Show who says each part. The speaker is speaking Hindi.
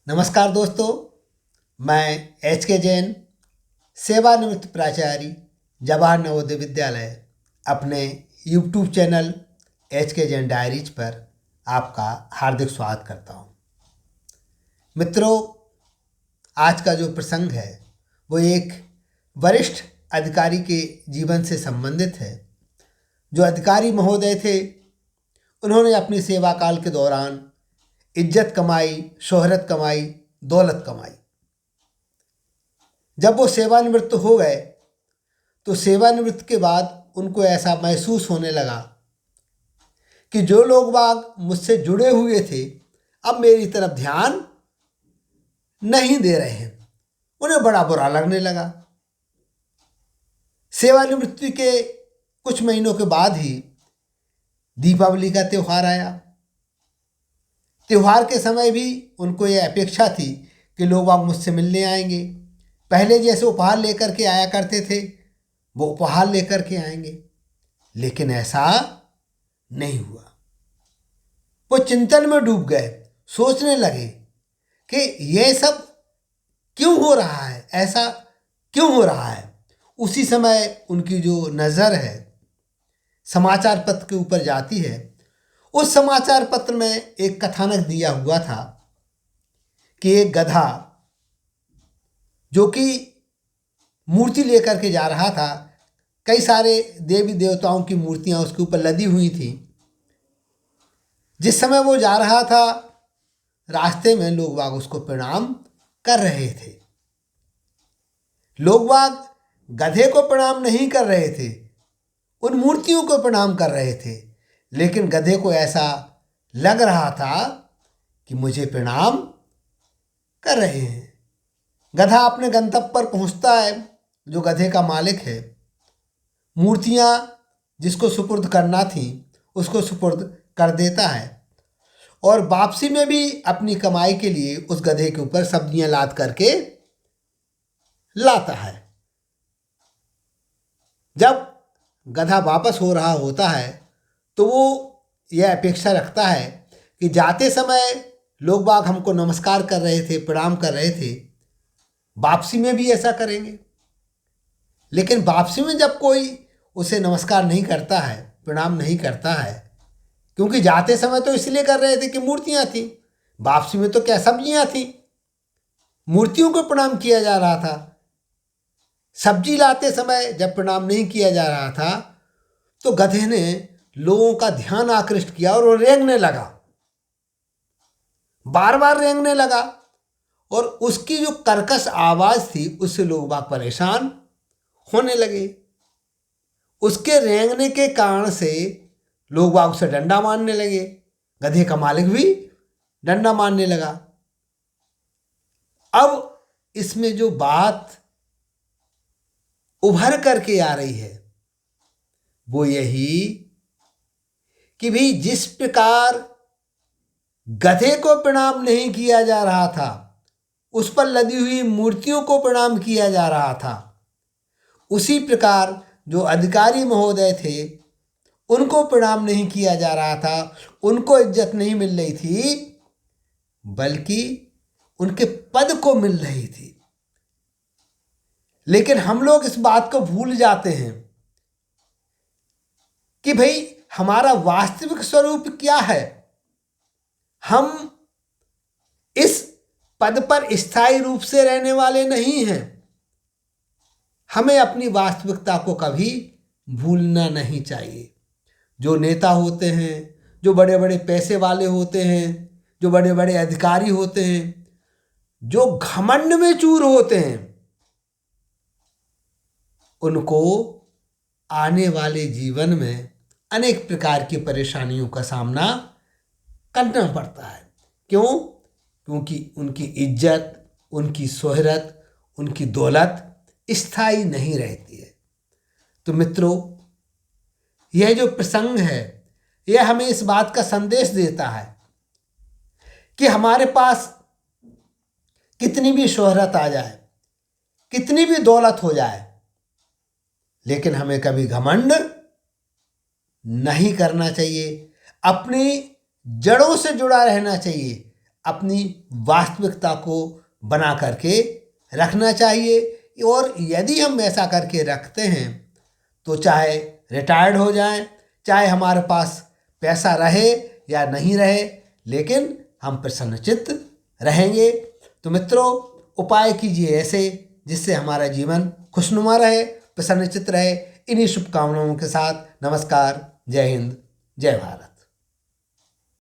Speaker 1: नमस्कार दोस्तों, मैं एच के जैन, सेवानिवृत्त प्राचार्य, जवाहर नवोदय विद्यालय, अपने यूट्यूब चैनल एच के जैन डायरीज पर आपका हार्दिक स्वागत करता हूँ। मित्रों, आज का जो प्रसंग है वो एक वरिष्ठ अधिकारी के जीवन से संबंधित है। जो अधिकारी महोदय थे, उन्होंने अपनी सेवा काल के दौरान इज्जत कमाई, शोहरत कमाई, दौलत कमाई। जब वो सेवानिवृत्त हो गए तो सेवानिवृत्त के बाद उनको ऐसा महसूस होने लगा कि जो लोग बाग मुझसे जुड़े हुए थे अब मेरी तरफ ध्यान नहीं दे रहे हैं। उन्हें बड़ा बुरा लगने लगा। सेवानिवृत्ति के कुछ महीनों के बाद ही दीपावली का त्यौहार आया। त्यौहार के समय भी उनको ये अपेक्षा थी कि लोग बाग मुझसे मिलने आएंगे। पहले जैसे उपहार लेकर के आया करते थे वो उपहार लेकर के आएंगे, लेकिन ऐसा नहीं हुआ। वो चिंतन में डूब गए, सोचने लगे कि ये सब क्यों हो रहा है, ऐसा क्यों हो रहा है। उसी समय उनकी जो नज़र है समाचार पत्र के ऊपर जाती है। उस समाचार पत्र में एक कथानक दिया हुआ था कि एक गधा जो कि मूर्ति लेकर के जा रहा था, कई सारे देवी देवताओं की मूर्तियां उसके ऊपर लदी हुई थी। जिस समय वो जा रहा था रास्ते में लोग बाग उसको प्रणाम कर रहे थे। लोग बाग गधे को प्रणाम नहीं कर रहे थे, उन मूर्तियों को प्रणाम कर रहे थे, लेकिन गधे को ऐसा लग रहा था कि मुझे प्रणाम कर रहे हैं। गधा अपने गंतव्य पर पहुंचता है। जो गधे का मालिक है मूर्तियां जिसको सुपुर्द करना थी उसको सुपुर्द कर देता है और वापसी में भी अपनी कमाई के लिए उस गधे के ऊपर सब्जियां लाद करके लाता है। जब गधा वापस हो रहा होता है तो वो यह अपेक्षा रखता है कि जाते समय लोग बाग हमको नमस्कार कर रहे थे, प्रणाम कर रहे थे, वापसी में भी ऐसा करेंगे। लेकिन वापसी में जब कोई उसे नमस्कार नहीं करता है, प्रणाम नहीं करता है, क्योंकि जाते समय तो इसलिए कर रहे थे कि मूर्तियां थी, वापसी में तो क्या सब्जियां थी, मूर्तियों को प्रणाम किया जा रहा था। सब्जी लाते समय जब प्रणाम नहीं किया जा रहा था तो गधे ने लोगों का ध्यान आकृष्ट किया और वो रेंगने लगा, बार बार रेंगने लगा और उसकी जो कर्कश आवाज थी उससे लोग बाग परेशान होने लगे। उसके रेंगने के कारण से लोग बाग उसे डंडा मारने लगे। गधे का मालिक भी डंडा मारने लगा। अब इसमें जो बात उभर करके आ रही है वो यही कि भाई जिस प्रकार गधे को प्रणाम नहीं किया जा रहा था, उस पर लदी हुई मूर्तियों को प्रणाम किया जा रहा था, उसी प्रकार जो अधिकारी महोदय थे उनको प्रणाम नहीं किया जा रहा था, उनको इज्जत नहीं मिल रही थी, बल्कि उनके पद को मिल रही थी। लेकिन हम लोग इस बात को भूल जाते हैं कि भाई हमारा वास्तविक स्वरूप क्या है। हम इस पद पर स्थायी रूप से रहने वाले नहीं हैं। हमें अपनी वास्तविकता को कभी भूलना नहीं चाहिए। जो नेता होते हैं, जो बड़े बड़े पैसे वाले होते हैं, जो बड़े बड़े अधिकारी होते हैं, जो घमंड में चूर होते हैं, उनको आने वाले जीवन में अनेक प्रकार की परेशानियों का सामना करना पड़ता है। क्यों? क्योंकि उनकी इज्जत, उनकी शोहरत, उनकी दौलत स्थायी नहीं रहती है। तो मित्रों, यह जो प्रसंग है यह हमें इस बात का संदेश देता है कि हमारे पास कितनी भी शोहरत आ जाए, कितनी भी दौलत हो जाए, लेकिन हमें कभी घमंड नहीं करना चाहिए। अपनी जड़ों से जुड़ा रहना चाहिए, अपनी वास्तविकता को बना करके रखना चाहिए। और यदि हम ऐसा करके रखते हैं तो चाहे रिटायर्ड हो जाएं, चाहे हमारे पास पैसा रहे या नहीं रहे, लेकिन हम प्रसन्नचित्त रहेंगे। तो मित्रों, उपाय कीजिए ऐसे जिससे हमारा जीवन खुशनुमा रहे, प्रसन्नचित्त रहे। इन्हीं शुभकामनाओं के साथ नमस्कार, जय हिंद, जय भारत।